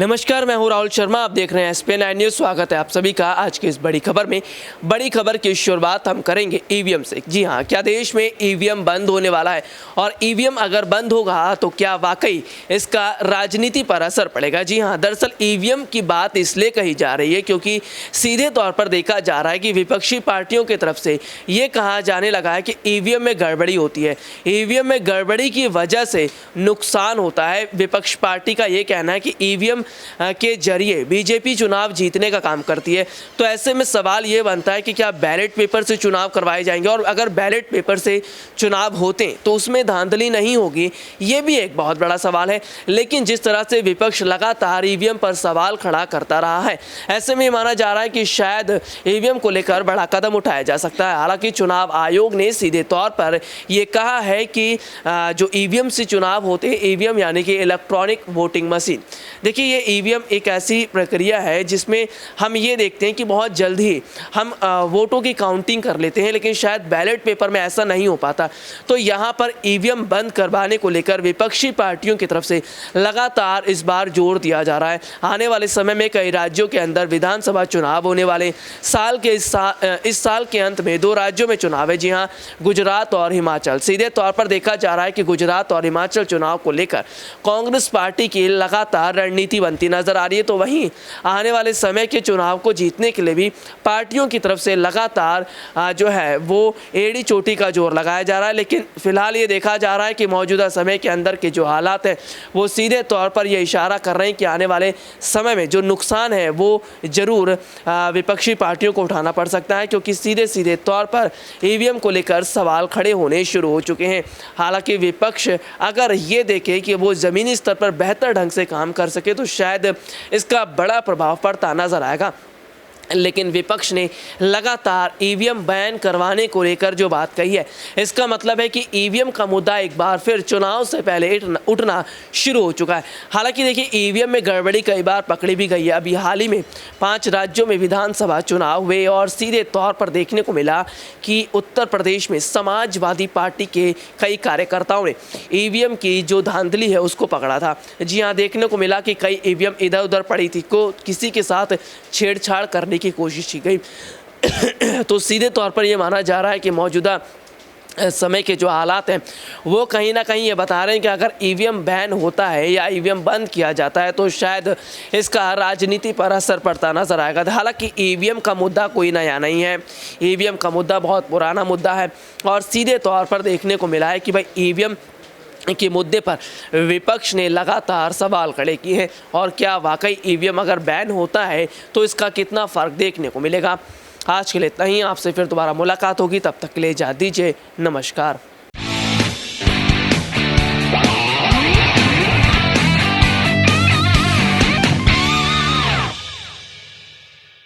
नमस्कार, मैं हूं राहुल शर्मा। आप देख रहे हैं SP9 न्यूज़। स्वागत है आप सभी का आज की इस बड़ी खबर में। बड़ी खबर की शुरुआत हम करेंगे ईवीएम से। जी हां, क्या देश में ईवीएम बंद होने वाला है? और ईवीएम अगर बंद होगा तो क्या वाकई इसका राजनीति पर असर पड़ेगा? जी हां, दरअसल ईवीएम की बात इसलिए कही जा रही है क्योंकि सीधे तौर पर देखा जा रहा है कि विपक्षी पार्टियों की तरफ से ये कहा जाने लगा है कि ईवीएम में गड़बड़ी होती है। ईवीएम में गड़बड़ी की वजह से नुकसान होता है। विपक्ष पार्टी का ये कहना है कि ईवीएम के जरिए बीजेपी चुनाव जीतने का काम करती है। तो ऐसे में सवाल ये बनता है कि क्या बैलेट पेपर से चुनाव करवाए जाएंगे, और अगर बैलेट पेपर से चुनाव होते तो उसमें धांधली नहीं होगी? ये भी एक बहुत बड़ा सवाल है। लेकिन जिस तरह से विपक्ष लगातार ईवीएम पर सवाल खड़ा करता रहा है, ऐसे में माना जा रहा है कि शायद ईवीएम को लेकर बड़ा कदम उठाया जा सकता है। हालांकि चुनाव आयोग ने सीधे तौर पर यह कहा है कि जो ईवीएम से चुनाव होते हैं, ईवीएम यानी कि इलेक्ट्रॉनिक वोटिंग मशीन, देखिए ये ईवीएम एक ऐसी प्रक्रिया है जिसमें हम ये देखते हैं कि बहुत जल्द ही हम वोटों की काउंटिंग कर लेते हैं, लेकिन शायद बैलेट पेपर में ऐसा नहीं हो पाता। तो यहाँ पर ईवीएम बंद करवाने को लेकर विपक्षी पार्टियों की तरफ से लगातार इस बार जोर दिया जा रहा है। आने वाले समय में कई राज्यों के अंदर विधानसभा चुनाव होने वाले। इस साल के अंत में 2 राज्यों में चुनाव है। जी हाँ, गुजरात और हिमाचल। सीधे तौर पर देखा जा रहा है कि गुजरात और हिमाचल चुनाव को लेकर कांग्रेस पार्टी की लगातार रणनीति बनती नजर आ रही है। तो वहीं आने वाले समय के चुनाव को जीतने के लिए भी पार्टियों की तरफ से लगातार जो है वो एड़ी चोटी का जोर लगाया जा रहा है। लेकिन फिलहाल ये देखा जा रहा है कि मौजूदा समय के अंदर के जो हालात हैं वो सीधे तौर पर ये इशारा कर रहे हैं कि आने वाले समय में जो नुकसान है वो जरूर विपक्षी पार्टियों को उठाना पड़ सकता है, क्योंकि सीधे तौर पर ईवीएम को लेकर सवाल खड़े होने शुरू हो चुके हैं। हालांकि विपक्ष अगर ये देखे कि वो ज़मीनी स्तर पर बेहतर ढंग से काम कर सके तो शायद इसका बड़ा प्रभाव पड़ता नजर आएगा। लेकिन विपक्ष ने लगातार ईवीएम बैन करवाने को लेकर जो बात कही है, इसका मतलब है कि ईवीएम का मुद्दा एक बार फिर चुनाव से पहले उठना शुरू हो चुका है। हालांकि देखिए, ईवीएम में गड़बड़ी कई बार पकड़ी भी गई है। अभी हाल ही में 5 राज्यों में विधानसभा चुनाव हुए और सीधे तौर पर देखने को मिला कि उत्तर प्रदेश में समाजवादी पार्टी के कई कार्यकर्ताओं ने ईवीएम की जो धांधली है उसको पकड़ा था। जी हाँ, देखने को मिला कि कई ईवीएम इधर उधर पड़ी थी, को किसी के साथ छेड़छाड़ करने की कोशिश की गई। तो सीधे तौर पर यह माना जा रहा है कि मौजूदा समय के जो हालात हैं वो कहीं ना कहीं ये बता रहे हैं कि अगर ईवीएम बैन होता है या ईवीएम बंद किया जाता है तो शायद इसका राजनीति पर असर पड़ता नजर आएगा। हालांकि ईवीएम का मुद्दा कोई नया नहीं है। ईवीएम का मुद्दा बहुत पुराना मुद्दा है और सीधे तौर पर देखने को मिला है कि भाई ईवीएम के मुद्दे पर विपक्ष ने लगातार सवाल खड़े किए हैं। और क्या वाकई ईवीएम अगर बैन होता है तो इसका कितना फ़र्क देखने को मिलेगा? आज के लिए इतना ही। आपसे फिर दोबारा मुलाकात होगी, तब तक के लिए इजाज़त दीजिए। नमस्कार।